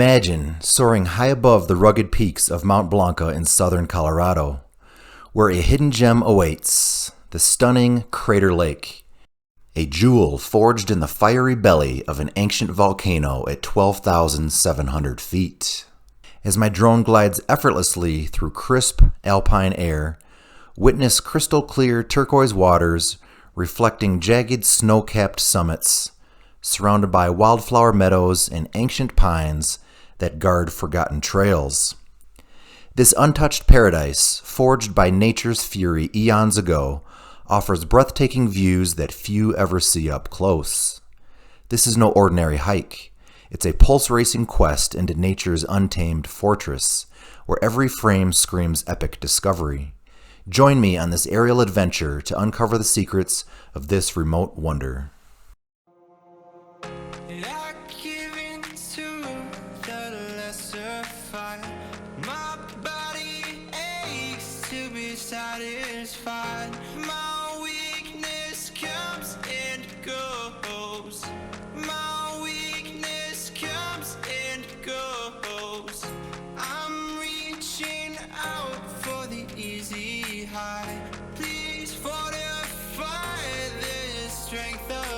Imagine soaring high above the rugged peaks of Mount Blanca in southern Colorado, where a hidden gem awaits, the stunning Crater Lake, a jewel forged in the fiery belly of an ancient volcano at 12,700 feet. As my drone glides effortlessly through crisp alpine air, witness crystal clear turquoise waters reflecting jagged snow-capped summits, surrounded by wildflower meadows and ancient pines that guard forgotten trails. This untouched paradise, forged by nature's fury eons ago, offers breathtaking views that few ever see up close. This is no ordinary hike. It's a pulse-racing quest into nature's untamed fortress, where every frame screams epic discovery. Join me on this aerial adventure to uncover the secrets of this remote wonder. Satisfied. My weakness comes and goes. My weakness comes and goes. I'm reaching out for the easy high. Please fortify this strength of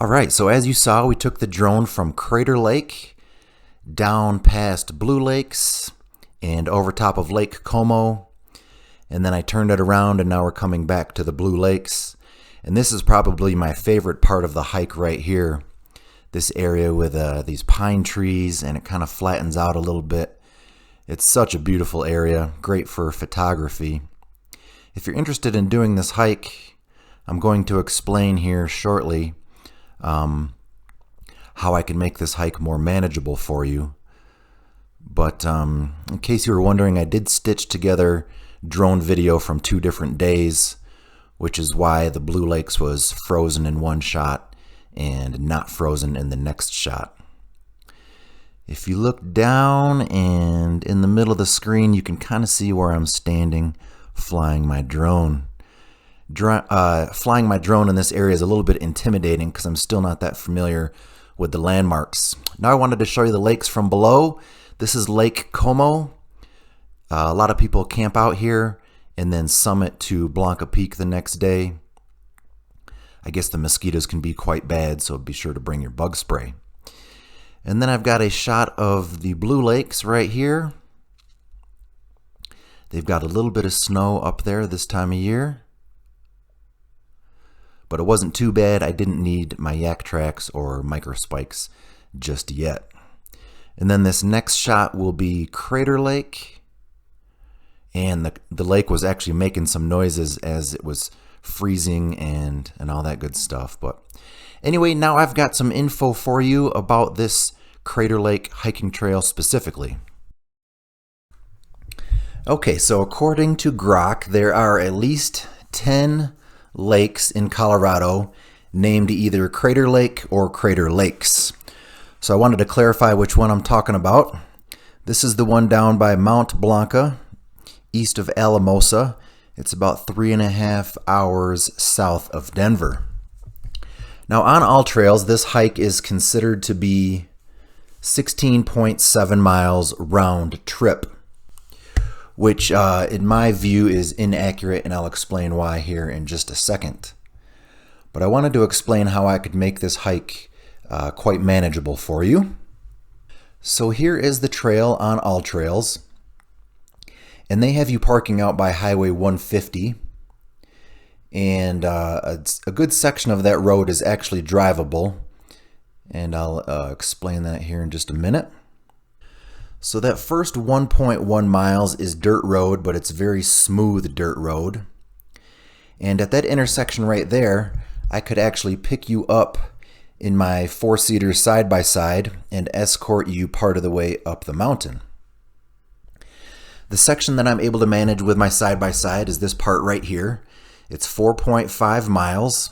Alright, so as you saw, we took the drone from Crater Lake down past Blue Lakes and over top of Lake Como, and then I turned it around and now we're coming back to the Blue Lakes. And this is probably my favorite part of the hike right here. This area with these pine trees, and it kind of flattens out a little bit. It's such a beautiful area, great for photography. If you're interested in doing this hike, I'm going to explain here shortly how I can make this hike more manageable for you. But in case you were wondering, I did stitch together drone video from 2 different days, which is why the Blue Lakes was frozen in one shot and not frozen in the next shot. If you look down and in the middle of the screen, you can kind of see where I'm standing flying my drone. Flying my drone in this area is a little bit intimidating because I'm still not that familiar with the landmarks. Now I wanted to show you the lakes from below. This is Lake Como. A lot of people camp out here and then summit to Blanca Peak the next day. I guess the mosquitoes can be quite bad, so be sure to bring your bug spray. And then I've got a shot of the Blue Lakes right here. They've got a little bit of snow up there this time of year, but it wasn't too bad. I didn't need my yak tracks or micro spikes just yet. And then this next shot will be Crater Lake, and the lake was actually making some noises as it was freezing and all that good stuff. But anyway, now I've got some info for you about this Crater Lake hiking trail specifically. Okay, so according to Grok, there are at least 10 lakes in Colorado named either Crater Lake or Crater Lakes. So I wanted to clarify which one I'm talking about. This is the one down by Mount Blanca, east of Alamosa. It's about 3.5 hours south of Denver. Now on all trails, this hike is considered to be 16.7 miles round trip, which in my view is inaccurate, and I'll explain why here in just a second. But I wanted to explain how I could make this hike quite manageable for you. So here is the trail on all trails, and they have you parking out by Highway 150, and a good section of that road is actually drivable, and I'll explain that here in just a minute. So that first 1.1 miles is dirt road, but it's very smooth dirt road. And at that intersection right there, I could actually pick you up in my 4-seater side-by-side and escort you part of the way up the mountain. The section that I'm able to manage with my side-by-side is this part right here. It's 4.5 miles.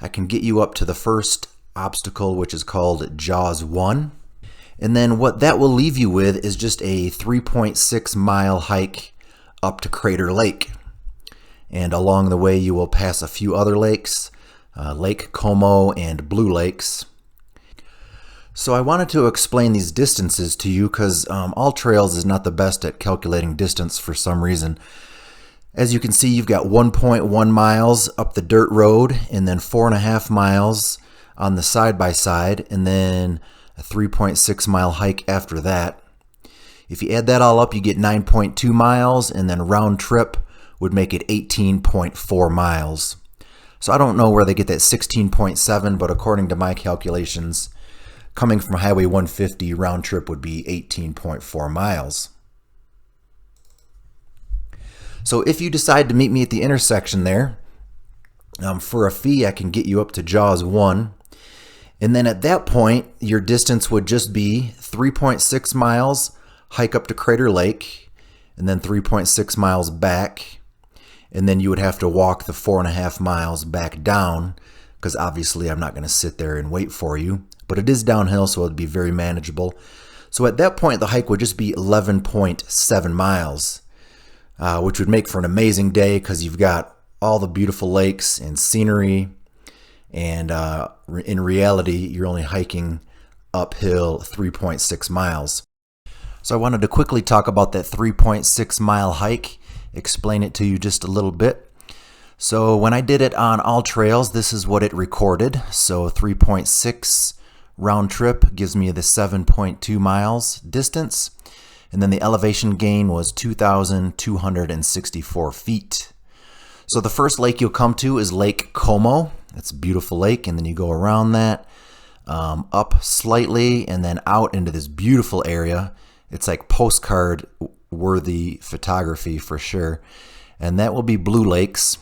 I can get you up to the first obstacle, which is called Jaws 1. And then what that will leave you with is just a 3.6 mile hike up to Crater Lake. And along the way you will pass a few other lakes, Lake Como and Blue Lakes. So I wanted to explain these distances to you because All Trails is not the best at calculating distance for some reason. As you can see, you've got 1.1 miles up the dirt road, and then 4.5 miles on the side-by-side, and then a 3.6 mile hike after that. If you add that all up, you get 9.2 miles, and then round trip would make it 18.4 miles. So I don't know where they get that 16.7, but according to my calculations, coming from Highway 150, round trip would be 18.4 miles. So if you decide to meet me at the intersection there, for a fee, I can get you up to Jaws 1. And then at that point, your distance would just be 3.6 miles, hike up to Crater Lake, and then 3.6 miles back. And then you would have to walk the 4.5 miles back down, because obviously I'm not going to sit there and wait for you. But it is downhill, so it would be very manageable. So at that point, the hike would just be 11.7 miles, which would make for an amazing day because you've got all the beautiful lakes and scenery. And in reality, you're only hiking uphill 3.6 miles. So I wanted to quickly talk about that 3.6 mile hike, explain it to you just a little bit. So when I did it on all trails, this is what it recorded. So 3.6 round trip gives me the 7.2 miles distance. And then the elevation gain was 2,264 feet. So the first lake you'll come to is Lake Como. It's a beautiful lake. And then you go around that, up slightly, and then out into this beautiful area. It's like postcard worthy photography for sure. And that will be Blue Lakes.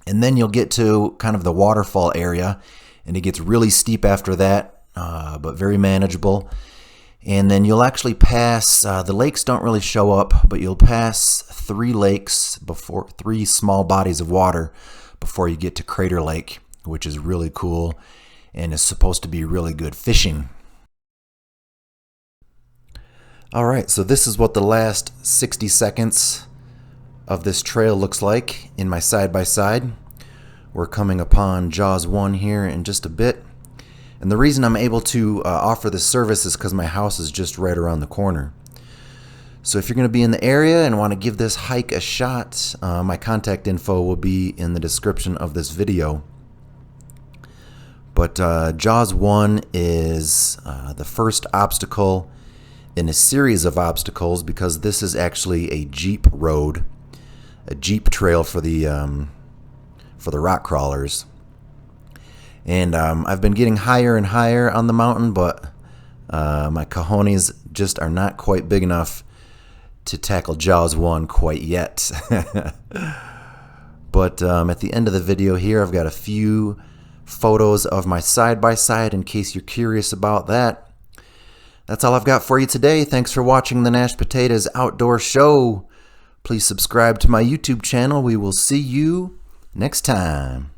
And then you'll get to kind of the waterfall area, and it gets really steep after that, but very manageable. And then you'll actually pass, the lakes don't really show up, but you'll pass 3 lakes before, 3 small bodies of water before you get to Crater Lake, which is really cool and is supposed to be really good fishing. All right, so this is what the last 60 seconds of this trail looks like in my side-by-side. We're coming upon Jaws 1 here in just a bit. And the reason I'm able to offer this service is because my house is just right around the corner. So if you're going to be in the area and want to give this hike a shot, my contact info will be in the description of this video. But Jaws 1 is the first obstacle in a series of obstacles, because this is actually a Jeep road, a Jeep trail for the rock crawlers. And I've been getting higher and higher on the mountain, but my cojones just are not quite big enough to tackle Jaws 1 quite yet. But at the end of the video here, I've got a few photos of my side-by-side in case you're curious about that. That's all I've got for you today. Thanks for watching the Nash Potatoes Outdoor Show. Please subscribe to my YouTube channel. We will see you next time.